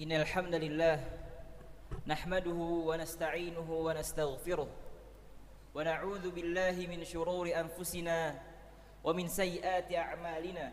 إن الحمد لله نحمده ونستعينه ونستغفره ونعوذ بالله من شرور أنفسنا ومن سيئات أعمالنا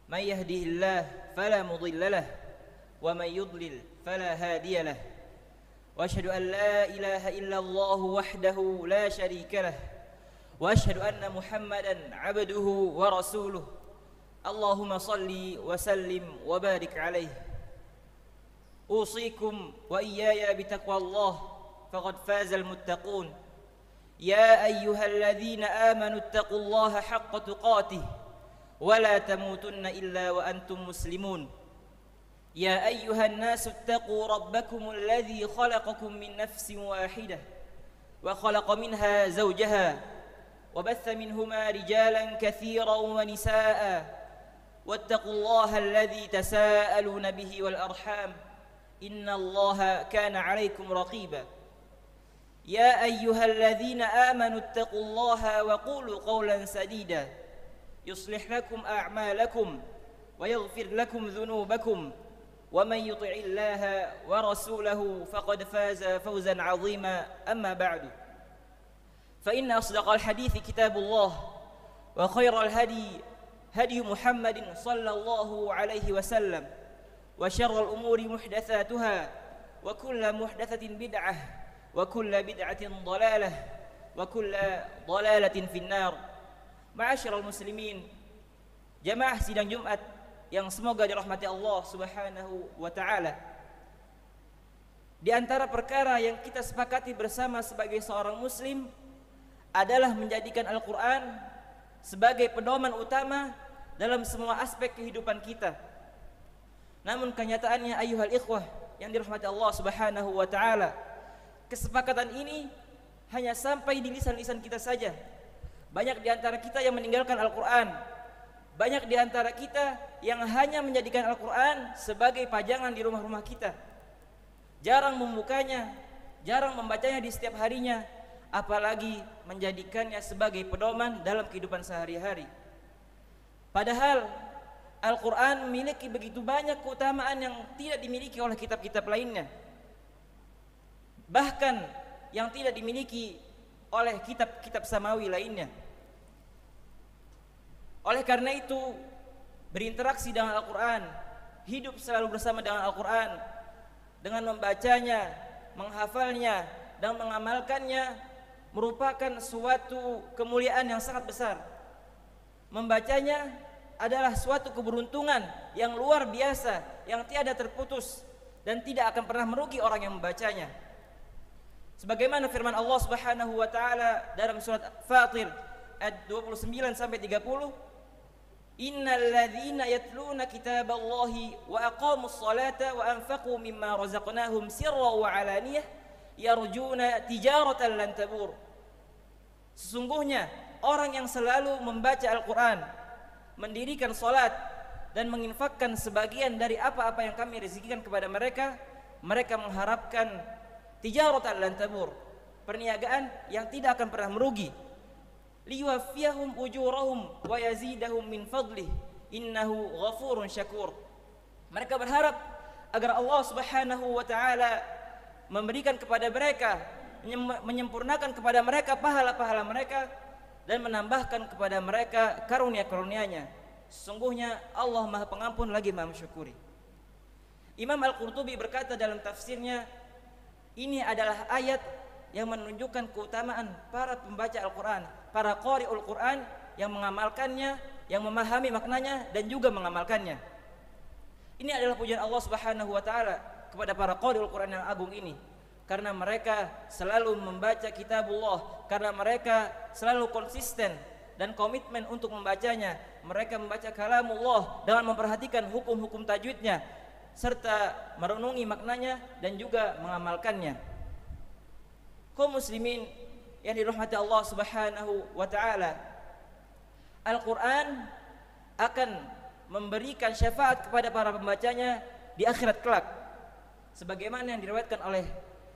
من يهده الله فلا مضل له ومن يضلل فلا هادي له وأشهد أن لا إله إلا الله وحده لا شريك له وأشهد أن محمدا عبده ورسوله اللهم صل وسلم وبارك عليه أوصيكم وإياي بتقوى الله فقد فاز المتقون يا أيها الذين آمنوا اتقوا الله حق تقاته ولا تموتن إلا وأنتم مسلمون يا أيها الناس اتقوا ربكم الذي خلقكم من نفس واحدة وخلق منها زوجها وبث منهما رجالا كثيرا ونساء واتقوا الله الذي تساءلون به والأرحام إن الله كان عليكم رقيبا يا أيها الذين آمنوا اتقوا الله وقولوا قولا سديدا يصلح لكم أعمالكم ويغفر لكم ذنوبكم ومن يطع الله ورسوله فقد فاز فوزا عظيما أما بعد فإن أصدق الحديث كتاب الله وخير الهدي هدي محمد صلى الله عليه وسلم وشر الأمور محدثاتها وكل محدثة بدعة وكل بدعة ضلالة وكل ضلالة في النار. Ma'asyiral muslimin, jamaah sidang Jumat yang semoga dirahmati Allah Subhanahu wa taala. Di antara perkara yang kita sepakati bersama sebagai seorang muslim adalah menjadikan Al-Qur'an sebagai pedoman utama dalam semua aspek kehidupan kita. Namun kenyataannya ayyuhal ikhwah yang dirahmati Allah Subhanahu wa taala, kesepakatan ini hanya sampai di lisan-lisan kita saja. Banyak di antara kita yang meninggalkan Al-Qur'an. Banyak di antara kita yang hanya menjadikan Al-Qur'an sebagai pajangan di rumah-rumah kita. Jarang membukanya, jarang membacanya di setiap harinya, apalagi menjadikannya sebagai pedoman dalam kehidupan sehari-hari. Padahal Al-Quran memiliki begitu banyak keutamaan yang tidak dimiliki oleh kitab-kitab lainnya, bahkan yang tidak dimiliki oleh kitab-kitab samawi lainnya. Oleh karena itu, berinteraksi dengan Al-Quran, hidup selalu bersama dengan Al-Quran, dengan membacanya, menghafalnya, dan mengamalkannya merupakan suatu kemuliaan yang sangat besar. Membacanya adalah suatu keberuntungan yang luar biasa, yang tiada terputus dan tidak akan pernah merugi orang yang membacanya. Sebagaimana firman Allah Subhanahu wa taala dalam surat Fatir ayat 29 sampai 30, "Innal ladzina yatluna kitaballahi wa aqamus salata wa anfaqu mimma razaqnahum sirran wa alaniyah yarjuna tijaratan lan tabur." Sesungguhnya orang yang selalu membaca Al-Quran, mendirikan salat dan menginfakkan sebagian dari apa-apa yang kami rezekikan kepada mereka, mereka mengharapkan tijaratan lan tabur, perniagaan yang tidak akan pernah merugi. Liwafiyahum ujurahum wa yazidahum min fadlih innahu ghafurun syakur. Mereka berharap agar Allah Subhanahu wa taala memberikan kepada mereka, menyempurnakan kepada mereka pahala-pahala mereka dan menambahkan kepada mereka karunia-karunia-Nya. Sesungguhnya Allah Maha Pengampun lagi Maha Mensyukuri. Imam Al-Qurtubi berkata dalam tafsirnya, ini adalah ayat yang menunjukkan keutamaan para pembaca Al-Quran, para qari'ul Quran yang mengamalkannya, yang memahami maknanya dan juga mengamalkannya. Ini adalah pujian Allah Subhanahu wa taala kepada para qari'ul Quran yang agung ini, karena mereka selalu membaca kitabullah, karena mereka selalu konsisten dan komitmen untuk membacanya. Mereka membaca kalamullah dengan memperhatikan hukum-hukum tajwidnya serta merenungi maknanya dan juga mengamalkannya. Kaum muslimin yang dirahmati Allah Subhanahu wa taala, Al-Qur'an akan memberikan syafaat kepada para pembacanya di akhirat kelak, sebagaimana yang diriwayatkan oleh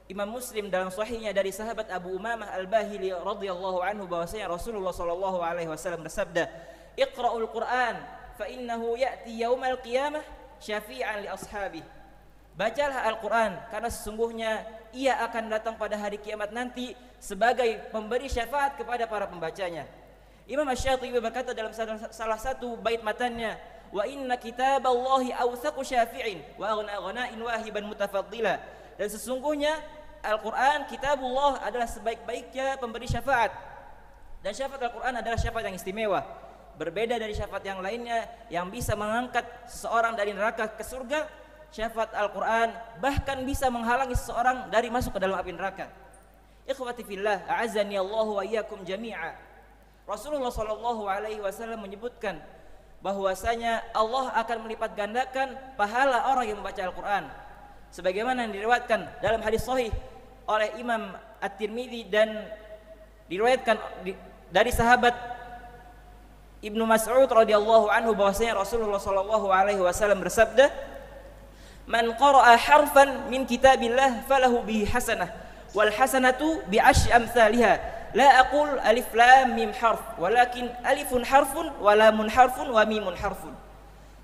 Imam Muslim dalam sahihnya dari sahabat Abu Umamah Al-Bahili radhiyallahu anhu bahwasanya Rasulullah sallallahu alaihi wasallam bersabda, "Iqra'ul Qur'an fa innahu ya'ti yaumal qiyamah syafi'an li ashabihi." Bacalah Al-Quran, karena sesungguhnya ia akan datang pada hari kiamat nanti sebagai pemberi syafaat kepada para pembacanya. Imam Asy-Syatibi berkata dalam salah satu bait matannya, wa inna kitaballahi awthaqu syafi'in wa aghna ghana'in wahiban mutafaddila. Dan sesungguhnya Al-Quran, kitabullah, adalah sebaik-baiknya pemberi syafaat. Dan syafaat Al-Quran adalah syafaat yang istimewa, berbeda dari syafaat yang lainnya yang bisa mengangkat seseorang dari neraka ke surga. Syafaat Al-Quran bahkan bisa menghalangi seseorang dari masuk ke dalam api neraka. Ikhwati fillah, a'azzani Allahu wa iyyakum jami'a. Rasulullah SAW menyebutkan bahwasanya Allah akan melipat gandakan pahala orang yang membaca Al-Quran, sebagaimana yang diriwayatkan dalam hadis sahih oleh Imam At-Tirmidzi dan diriwayatkan dari sahabat Ibnu Mas'ud radhiyallahu anhu bahwasanya Rasulullah SAW bersabda, man qara'a harfan min kitabillah falahu bihi hasanah wal hasanatu bi asyri amsalha la aqul alif lam mim harf walakin alifun harfun wa lamun harfun wa mimun harfun.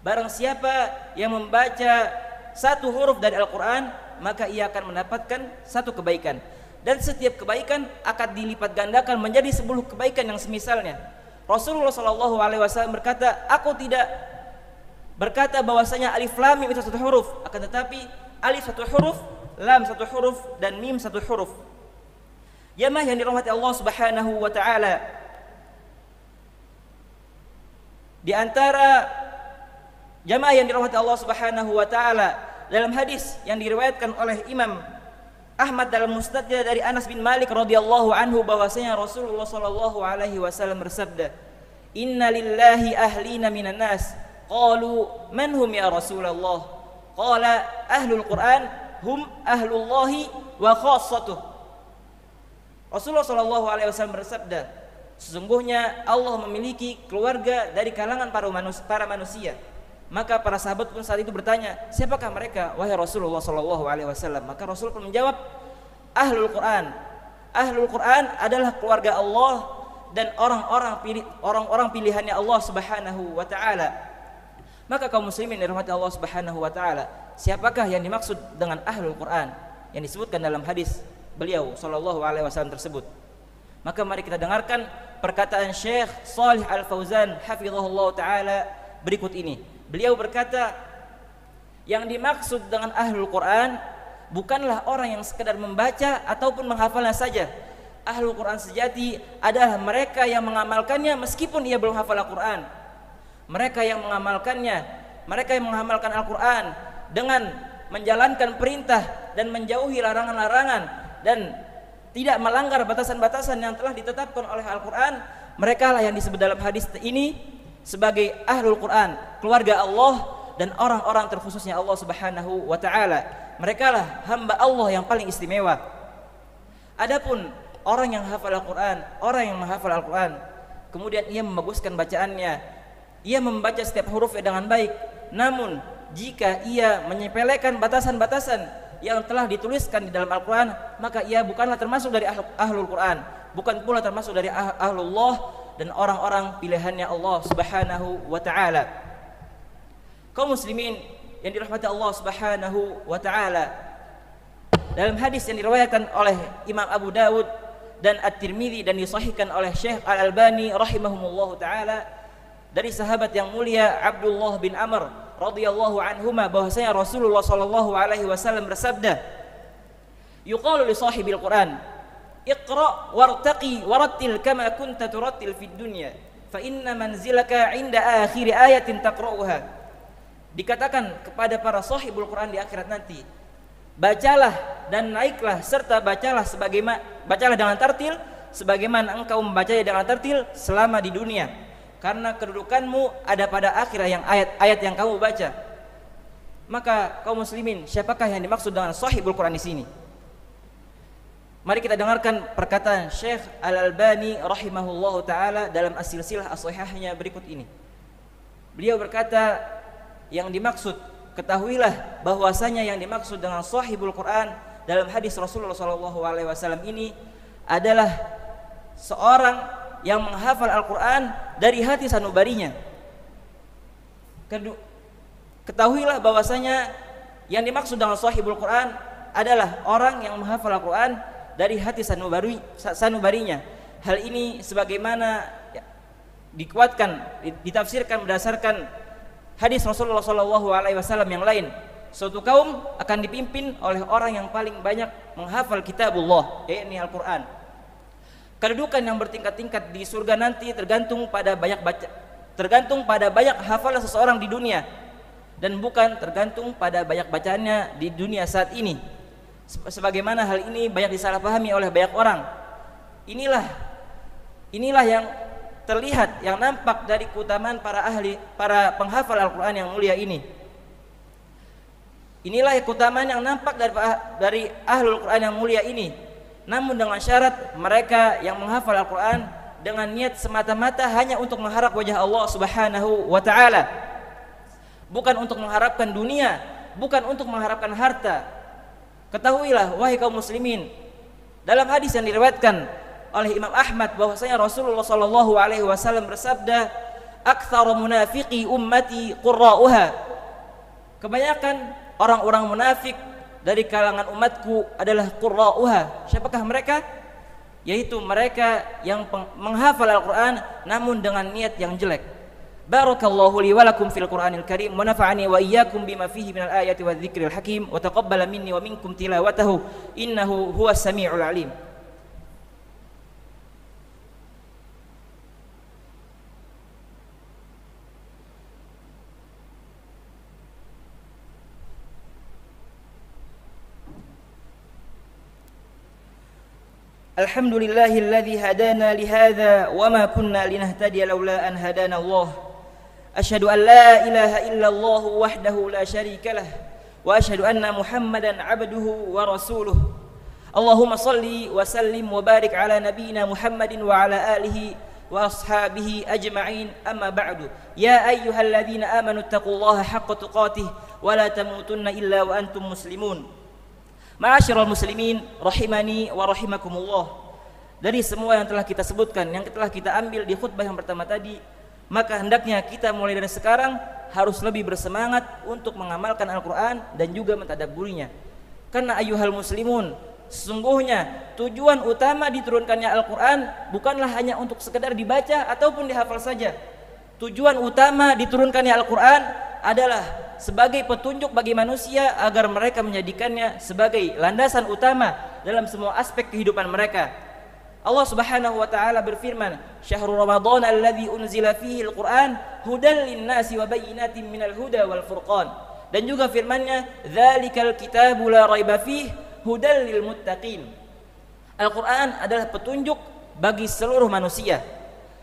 Barang siapa yang membaca satu huruf dari Al-Quran, maka ia akan mendapatkan satu kebaikan, dan setiap kebaikan akan dilipat gandakan menjadi 10 kebaikan yang semisalnya. Rasulullah SAW berkata, aku tidak berkata bahwasanya alif lam mim itu satu huruf, akan tetapi alif satu huruf, lam satu huruf, dan mim satu huruf. Jamaah yang dirahmati Allah Subhanahu wa taala, di antara jamaah yang dirahmati Allah Subhanahu wa taala, dalam hadis yang diriwayatkan oleh Imam Ahmad dalam Musnadnya dari Anas bin Malik radhiyallahu anhu bahwasanya Rasulullah sallallahu alaihi wasallam bersabda, inna lillahi ahlina minan nas. Qalu man hum ya Rasulullah? Qala ahlul Quran hum ahlullahi wa khassatuh. Rasulullah sallallahu alaihi wasallam bersabda, sesungguhnya Allah memiliki keluarga dari kalangan para manusia. Maka para sahabat pun saat itu bertanya, siapakah mereka wahai Rasulullah sallallahu alaihi wasallam? Maka Rasul pun menjawab, ahlul Quran. Ahlul Quran adalah keluarga Allah dan orang-orang pilihannya Allah Subhanahu wa taala. Maka kaum muslimin dirahmati Allah Subhanahu wa taala, siapakah yang dimaksud dengan ahlul Quran yang disebutkan dalam hadis beliau sallallahu alaihi wasallam tersebut? Maka mari kita dengarkan perkataan Syekh Shalih Al-Fauzan hafizahullah taala berikut ini. Beliau berkata, yang dimaksud dengan ahlul Quran bukanlah orang yang sekedar membaca ataupun menghafalnya saja. Ahlul Quran sejati adalah mereka yang mengamalkannya meskipun ia belum hafal Al-Quran. Mereka yang mengamalkannya, mereka yang mengamalkan Al-Quran dengan menjalankan perintah dan menjauhi larangan-larangan dan tidak melanggar batasan-batasan yang telah ditetapkan oleh Al-Quran, mereka lah yang disebut dalam hadis ini sebagai ahlul Quran, keluarga Allah dan orang-orang terkhususnya Allah Subhanahu wa taala. Mereka lah hamba Allah yang paling istimewa. Adapun orang yang hafal Al-Quran, orang yang menghafal Al-Quran, kemudian ia membaguskan bacaannya, ia membaca setiap hurufnya dengan baik, namun jika ia menyepelekan batasan-batasan yang telah dituliskan di dalam Al-Quran, maka ia bukanlah termasuk dari ahlul Quran, bukan pula termasuk dari ahlullah dan orang-orang pilihannya Allah Subhanahu wa ta'ala. Kaum muslimin yang dirahmati Allah Subhanahu wa ta'ala, dalam hadis yang diriwayatkan oleh Imam Abu Dawud dan At-Tirmidzi dan disahihkan oleh Syekh Al-Albani rahimahumullah ta'ala, dari sahabat yang mulia Abdullah bin Amr radhiyallahu anhuma bahwasanya Rasulullah sallallahu alaihi wasallam bersabda, yuqalu li sahibil Quran, iqra wartaqi warattil kama kunta turattil fid dunya fa inna manzilaka 'inda akhir ayatin taqra'uha. Dikatakan kepada para sahibul Quran di akhirat nanti, bacalah dan naiklah serta bacalah dengan tartil sebagaimana engkau membacanya dengan tartil selama di dunia, karena kedudukanmu ada pada akhir yang ayat-ayat yang kamu baca. Maka kaum muslimin, siapakah yang dimaksud dengan sahibul Quran di sini? Mari kita dengarkan perkataan Syekh Al-Albani rahimahullahu taala dalam as-silsilah as-shihahnya berikut ini. Beliau berkata, yang dimaksud, ketahuilah bahwasanya yang dimaksud dengan sahibul Quran dalam hadis Rasulullah sallallahu alaihi wasallam ini adalah seorang yang menghafal Al-Quran dari hati sanubarinya. Ketahuilah bahwasanya Yang dimaksud dengan sahibul Quran adalah orang yang menghafal Al-Quran dari hati sanubarinya. Hal ini sebagaimana dikuatkan, ditafsirkan berdasarkan hadis Rasulullah SAW yang lain. Suatu kaum akan dipimpin oleh orang yang paling banyak menghafal kitabullah, yakni Al-Quran. Kedudukan yang bertingkat-tingkat di surga nanti tergantung pada banyak hafalan seseorang di dunia, dan bukan tergantung pada banyak bacaannya di dunia saat ini. Sebagaimana hal ini banyak disalahpahami oleh banyak orang. Inilah yang terlihat, yang nampak dari keutamaan para penghafal Al-Quran yang mulia ini. Inilah keutamaan yang nampak dari ahlul Quran yang mulia ini. Namun dengan syarat mereka yang menghafal Al-Quran dengan niat semata-mata hanya untuk mengharap wajah Allah Subhanahu wa ta'ala, bukan untuk mengharapkan dunia, bukan untuk mengharapkan harta. Ketahuilah wahai kaum muslimin, dalam hadis yang diriwayatkan oleh Imam Ahmad bahwasanya Rasulullah SAW bersabda, "Aktsaru munafiqi ummati qurra'uha." Kebanyakan orang-orang munafik dari kalangan umatku adalah qurra'uha. Siapakah mereka? Yaitu mereka yang menghafal Al-Quran namun dengan niat yang jelek. Barakallahu li wa lakum fil Qur'anil Karim wa nafa'ani wa iyyakum bima fihi minal ayati wadh-dhikril hakim wa taqabbala minni wa minkum tilawatahu innahu huwas samiul alim. Alhamdulillahilladzi hadana lihadza wa ma kunna linahtadiya laula an hadana Allah. Asyhadu an la ilaha illallah wahdahu la syarika lah wa asyhadu anna Muhammadan abduhu wa rasuluh. Allahumma salli wa sallim wa barik ala nabiyyina Muhammadin wa ala alihi wa ashabihi ajma'in, amma ba'du. Ya ayyuhalladzina amanu taqullaha haqqa tuqatih wa la tamutunna illa wa antum muslimun. Ma'asyiral muslimin rahimani wa rahimakumullah. Dari semua yang telah kita sebutkan, yang telah kita ambil di khutbah yang pertama tadi, maka hendaknya kita mulai dari sekarang harus lebih bersemangat untuk mengamalkan Al-Quran dan juga mentadabburinya. Karena ayyuhal muslimun, sesungguhnya tujuan utama diturunkannya Al-Quran bukanlah hanya untuk sekedar dibaca ataupun dihafal saja. Tujuan utama diturunkannya Al-Quran adalah sebagai petunjuk bagi manusia agar mereka menjadikannya sebagai landasan utama dalam semua aspek kehidupan mereka. Allah Subhanahu wa taala berfirman, "Syahrul Ramadan alladzi unzila fihi al-Qur'an hudan lin-nasi wa bayyinatin minal huda wal furqan." Dan juga firman-Nya, "Dzalikal kitabu la raiba fihi hudan lil muttaqin." Al-Qur'an adalah petunjuk bagi seluruh manusia.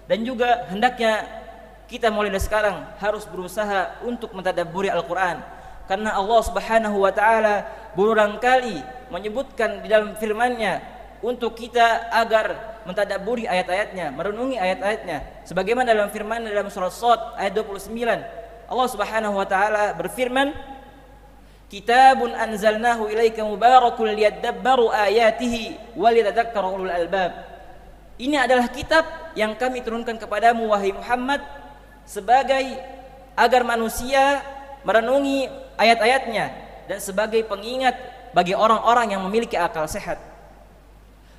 Dan juga hendaknya kita mulai dari sekarang harus berusaha untuk mentadabburi Al-Qur'an. Karena Allah Subhanahu wa taala berulang kali menyebutkan di dalam firman-Nya untuk kita agar mentadabburi ayat-ayatnya, merenungi ayat-ayatnya. Sebagaimana dalam firman dalam surah Shad ayat 29, Allah Subhanahu wa taala berfirman, "Kitabun anzalnahu ilaika mubarakun liyadabbaru ayatihi wa liyatadzakkara ulul albab." Ini adalah kitab yang kami turunkan kepadamu wahai Muhammad sebagai agar manusia merenungi ayat-ayatnya dan sebagai pengingat bagi orang-orang yang memiliki akal sehat.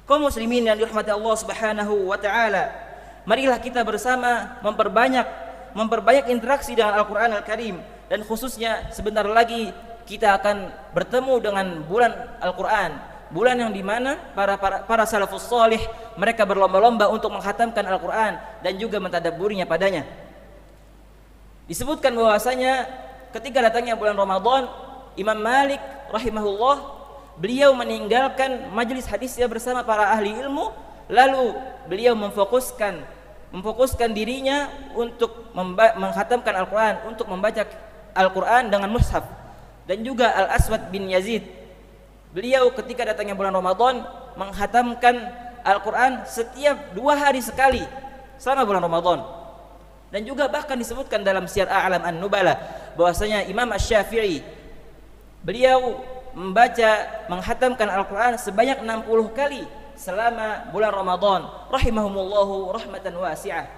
Kaum muslimin yang dirahmati Allah Subhanahu wa taala, marilah kita bersama memperbanyak interaksi dengan Al-Qur'an Al-Karim, dan khususnya sebentar lagi kita akan bertemu dengan bulan Al-Qur'an, bulan yang dimana para salafus salih mereka berlomba-lomba untuk menghatamkan Al-Qur'an dan juga mentadabburinya padanya. Disebutkan bahwasanya ketika datangnya bulan Ramadan, Imam Malik rahimahullah beliau meninggalkan majelis hadisnya bersama para ahli ilmu, lalu beliau memfokuskan dirinya untuk menghatamkan Al-Quran, untuk membaca Al-Quran dengan mushaf. Dan juga Al-Aswad bin Yazid, beliau ketika datangnya bulan Ramadan menghatamkan Al-Quran setiap 2 hari sekali selama bulan Ramadan. Dan juga bahkan disebutkan dalam Syiar A'lam An-Nubala bahwasanya Imam Asy-Syafi'i beliau menghatamkan Al-Quran sebanyak 60 kali selama bulan Ramadan, rahimahumullahu rahmatan wasi'ah.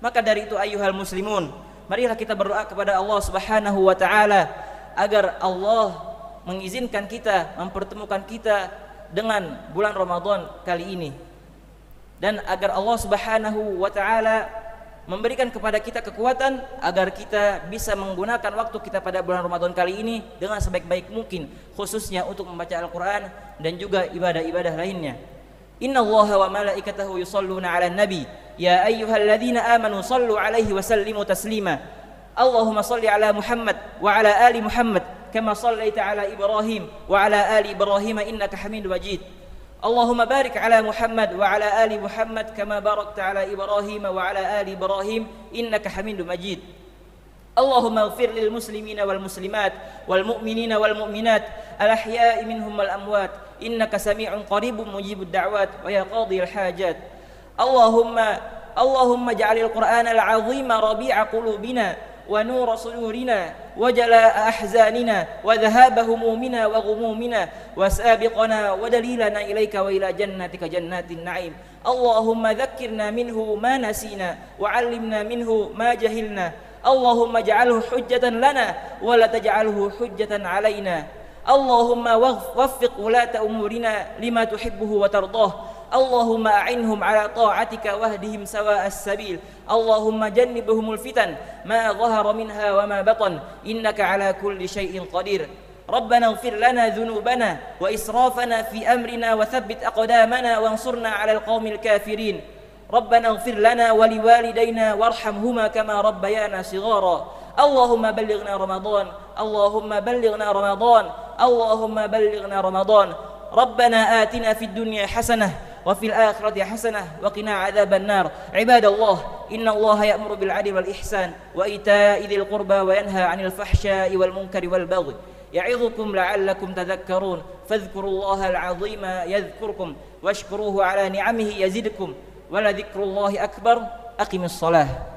Maka dari itu ayyuhal muslimun, marilah kita berdoa kepada Allah Subhanahu wa taala agar Allah mengizinkan kita, mempertemukan kita dengan bulan Ramadan kali ini, dan agar Allah Subhanahu wa taala memberikan kepada kita kekuatan agar kita bisa menggunakan waktu kita pada bulan Ramadan kali ini dengan sebaik-baik mungkin, khususnya untuk membaca Al-Qur'an dan juga ibadah-ibadah lainnya. Innallaha wa malaikatahu yusholluna 'alan nabi ya ayyuhalladzina amanu shallu 'alaihi wa sallimu taslima. Allahumma shalli 'ala Muhammad wa 'ala ali Muhammad kama shallaita 'ala Ibrahim wa 'ala ali Ibrahim innaka Hamidum Majid. Allahumma barik 'ala Muhammad wa 'ala ali Muhammad kama barakta 'ala Ibrahim wa 'ala ali Ibrahim innaka Hamidum Majid. Allahumma ighfir lil muslimina wal muslimat wal mu'minina wal mu'minat al ahya'i minhum wal amwat innaka sami'un qaribun mujibud da'wat wa ya qadhil hajat. Allahumma ja'alil Qur'ana al-'azima rabi'a qulubina wa nura sudurina wa jalaa'a ahzanina wa dhahaba humumina wa ghumumina wa sabiqana wa dalilana ilaika wa ila jannatika jannatin na'im. Allahumma dhakkirna minhu ma nasina wa 'allimna minhu ma jahilna. Allahumma ja'alhu hujjatan lana wa la taj'alhu hujjatan 'alaina. Allahumma waffiq wulata umurina lima tuhibbuhu wa tardah. Allahumma a'inhum ala ta'atika wahdihim sawa'as sabil. Allahumma jannibhumul fitan ma dhahara minha wa ma batan innaka ala kulli syai'in qadir. Rabbana ighfir lana dhunubana wa israfana fi amrina wa thabbit aqdamana wansurna 'alal qaumil kafirin. Rabbana ighfir lana wa liwalidayna warhamhuma kama rabbayana shighara. Allahumma ballighna Ramadan, Allahumma ballighna Ramadan, Allahumma ballighna Ramadan. Rabbana atina fid dunya hasanah wa fil akhirati hasanah wa qina adzaban nar. Ibadallah, innallaha ya'muru bil 'adli wal ihsan wa ita'i dzil qurba wa yanha 'anil fahsya'i wal munkari wal baghi. Ya'idhukum la'allakum tadhakkarun. Fadhkurullaha al-'azima yadhkurkum washkuruhu 'ala ni'amihi yazidkum. Wa la dzikrullahi akbar. Aqimis shalah.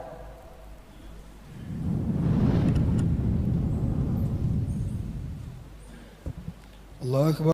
الله أكبر.